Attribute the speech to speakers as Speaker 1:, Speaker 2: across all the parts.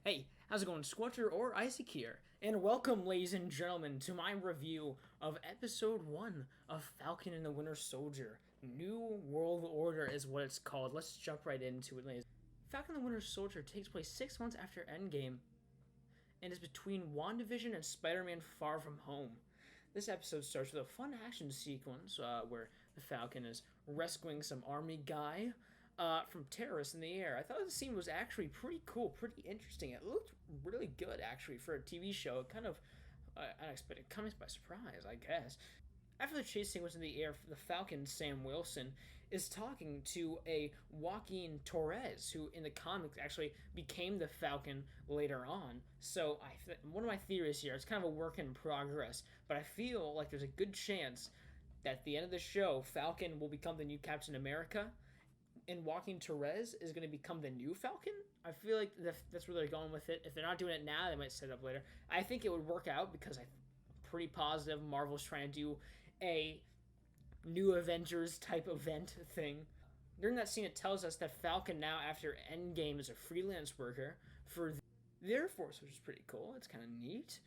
Speaker 1: Hey, how's it going, Squelcher or Isaac here? And welcome, ladies and gentlemen, to my review of Episode 1 of Falcon and the Winter Soldier. New World Order is what it's called. Let's jump right into it, ladies. Falcon and the Winter Soldier takes place 6 months after Endgame and is between WandaVision and Spider-Man Far From Home. This episode starts with a fun action sequence where the Falcon is rescuing some army guy from terrorists in the air. I thought the scene was actually pretty cool, pretty interesting. It looked really good, actually, for a TV show. It kind of unexpected, comes by surprise, I guess. After the chase sequence in the air, the Falcon, Sam Wilson, is talking to a Joaquin Torres, who in the comics actually became the Falcon later on. So one of my theories here, it's kind of a work in progress, but I feel like there's a good chance that at the end of the show, Falcon will become the new Captain America, and Joaquin Torres is going to become the new Falcon. I feel like that's where they're going with it. If they're not doing it now, they might set it up later. I think it would work out because I'm pretty positive Marvel's trying to do a new Avengers type event thing. During that scene, it tells us that Falcon now, after Endgame, is a freelance worker for the Air Force, which is pretty cool. It's kind of neat.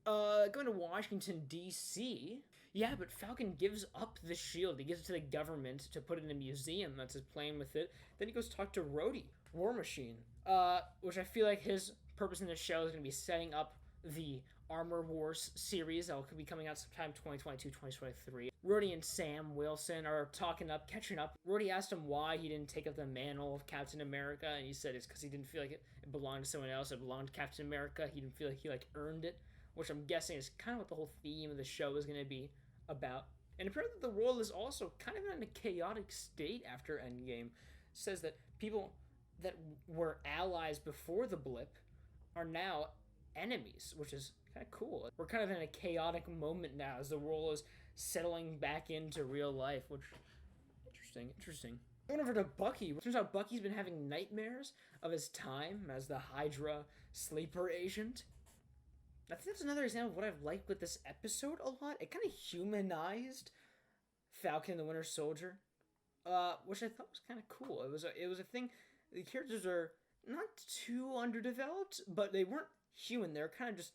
Speaker 1: Going to Washington, D.C. Yeah, but Falcon gives up the shield. He gives it to the government to put it in a museum. That's his plan with it. Then he goes to talk to Rhodey, War Machine, which I feel like his purpose in the show is going to be setting up the Armor Wars series that will be coming out sometime 2022, 2023. Rhodey and Sam Wilson are catching up. Rhodey asked him why he didn't take up the mantle of Captain America, and he said it's because he didn't feel like it belonged to someone else. It belonged to Captain America. He didn't feel like he earned it, which I'm guessing is kind of what the whole theme of the show is going to be about. And apparently the world is also kind of in a chaotic state after Endgame. It says that people that were allies before the blip are now enemies, which is kind of cool. We're kind of in a chaotic moment now as the world is settling back into real life, which interesting. Going over to Bucky. It turns out Bucky's been having nightmares of his time as the Hydra sleeper agent. I think that's another example of what I've liked with this episode a lot. It kind of humanized Falcon and the Winter Soldier, which I thought was kind of cool. It was a thing. The characters are not too underdeveloped, but they weren't human. They're kind of just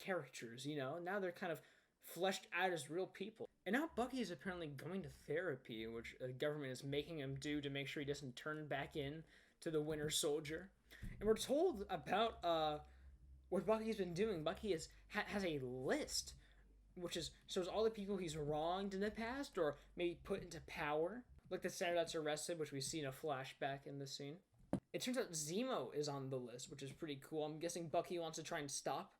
Speaker 1: caricatures, Now they're kind of fleshed out as real people. And now Bucky is apparently going to therapy, which the government is making him do to make sure he doesn't turn back in to the Winter Soldier. And we're told about what Bucky's been doing. Bucky has a list, which shows all the people he's wronged in the past or maybe put into power, like the senator that's arrested, which we see in a flashback in this scene. It turns out Zemo is on the list, which is pretty cool. I'm guessing Bucky wants to try and stop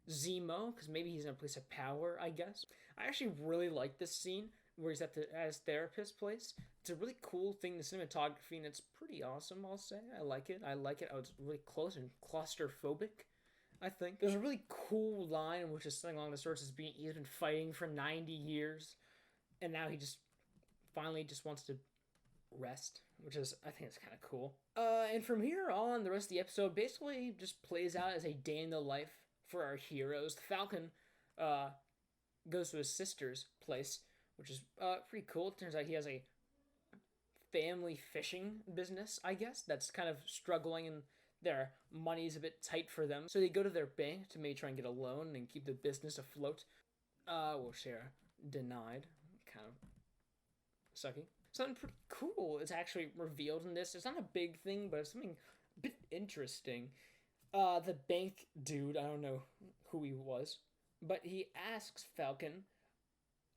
Speaker 1: Zemo, because maybe he's in a place of power, I guess. I actually really like this scene where he's at his therapist's place. It's a really cool thing, the cinematography, and it's pretty awesome, I'll say. I like it. Oh, it's really close and claustrophobic, I think. There's a really cool line which is something along the sorts as he's been fighting for 90 years, and now he just finally just wants to rest, which is, I think it's kind of cool. And from here on, the rest of the episode basically just plays out as a day in the life for our heroes. The Falcon goes to his sister's place, which is pretty cool. It turns out he has a family fishing business, I guess, that's kind of struggling and their money's a bit tight for them. So they go to their bank to maybe try and get a loan and keep the business afloat. Well, Sarah denied. Kind of sucky. Something pretty cool is actually revealed in this. It's not a big thing, but it's something a bit interesting. The bank dude, I don't know who he was, but he asks Falcon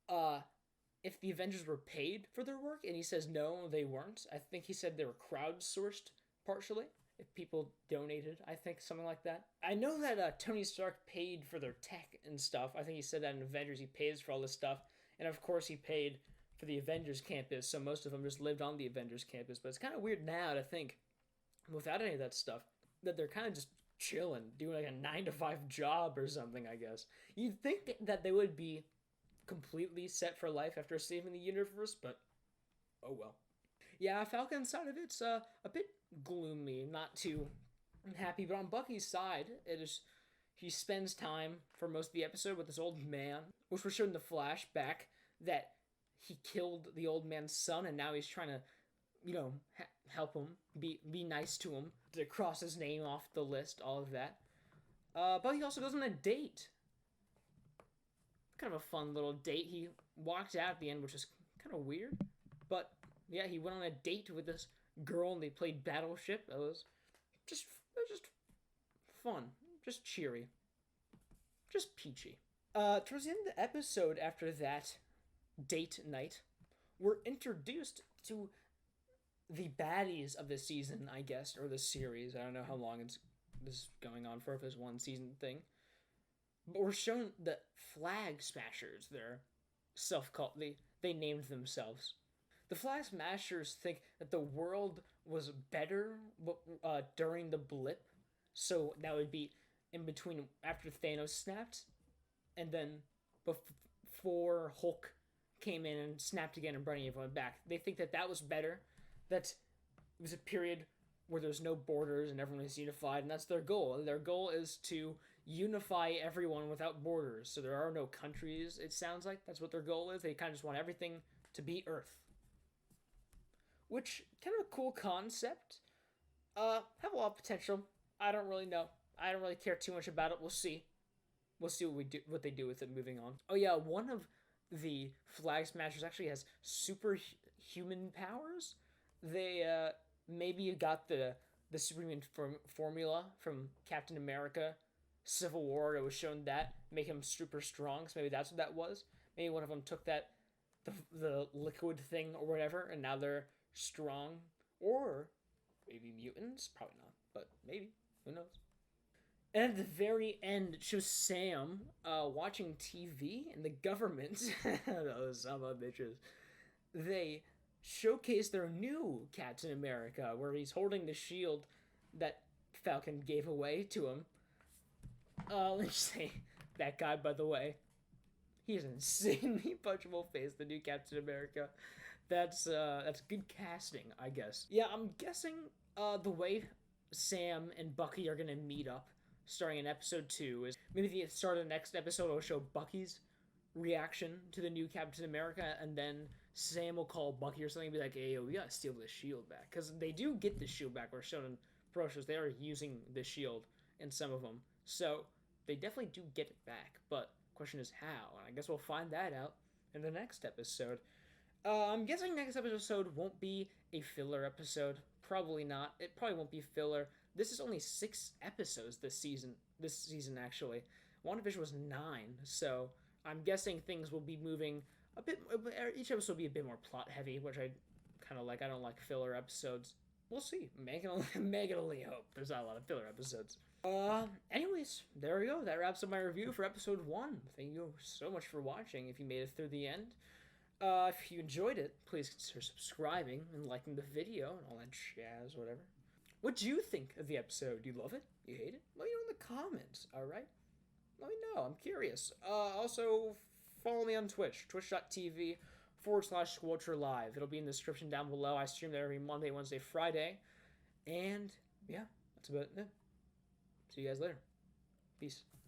Speaker 1: if the Avengers were paid for their work, and he says no, they weren't. I think he said they were crowdsourced partially. If people donated, I think, something like that. I know that Tony Stark paid for their tech and stuff. I think he said that in Avengers he pays for all this stuff. And of course he paid for the Avengers campus, so most of them just lived on the Avengers campus. But it's kind of weird now to think, without any of that stuff, that they're kind of just chilling, doing like a 9-to-5 job or something, I guess. You'd think that they would be completely set for life after saving the universe, but oh well. Yeah, Falcon's side of it's a bit gloomy, not too happy, but on Bucky's side, he spends time for most of the episode with this old man, which was shown in the flashback that he killed the old man's son, and now he's trying to, help him, be nice to him, to cross his name off the list, all of that. But he also goes on a date. Kind of a fun little date. He walked out at the end, which is kind of weird. But yeah, he went on a date with this girl and they played Battleship. It was just fun. Just cheery. Just peachy. Towards the end of the episode after that date night, we're introduced to the baddies of the season, I guess, or the series. I don't know how long this is going on for, if it's one season thing. But we're shown the Flag Smashers. They're self-called. They named themselves. The Flag Smashers think that the world was better during the blip. So that would be in between after Thanos snapped, and then before Hulk came in and snapped again and brought everyone back. They think that that was better. That it was a period where there's no borders and everyone is unified, and that's their goal. Their goal is to unify everyone without borders. So there are no countries, it sounds like. That's what their goal is. They kind of just want everything to be Earth. Which, kind of a cool concept. Have a lot of potential. I don't really know. I don't really care too much about it. We'll see. We'll see what they do with it moving on. Oh yeah, one of the Flag Smashers actually has superhuman powers. They maybe got the superhuman formula from Captain America Civil War. It was shown that make him super strong. So maybe that's what that was. Maybe one of them took that the liquid thing or whatever, and now they're strong. Or maybe mutants. Probably not, but maybe. Who knows? And at the very end, it shows Sam watching TV, and the government, those son of bitches, they showcase their new Captain America, where he's holding the shield that Falcon gave away to him. Let me say, that guy, by the way, he has an insanely punchable face, the new Captain America. That's good casting, I guess. Yeah, I'm guessing the way Sam and Bucky are gonna meet up starting in episode 2 is maybe the start of the next episode will show Bucky's reaction to the new Captain America, and then Sam will call Bucky or something and be like, hey, we gotta steal this shield back. Because they do get the shield back. We're shown in pro shows they are using the shield in some of them. So they definitely do get it back. But the question is how? And I guess we'll find that out in the next episode. I'm guessing next episode won't be a filler episode. Probably not. It probably won't be filler. This is only 6 episodes this season, actually. WandaVision was 9, so I'm guessing things will be moving a bit. Each episode will be a bit more plot heavy, which I kind of like. I don't like filler episodes. We'll see. Make it only hope. There's not a lot of filler episodes. Anyways, there we go. That wraps up my review for episode 1. Thank you so much for watching. If you made it through the end. If you enjoyed it, please consider subscribing and liking the video and all that jazz, whatever. What do you think of the episode? Do you love it? You hate it? Let me know in the comments, alright? Let me know. I'm curious. Also, follow me on Twitch. Twitch.tv/Squelcher Live. It'll be in the description down below. I stream there every Monday, Wednesday, Friday. And, yeah, that's about it. See you guys later. Peace.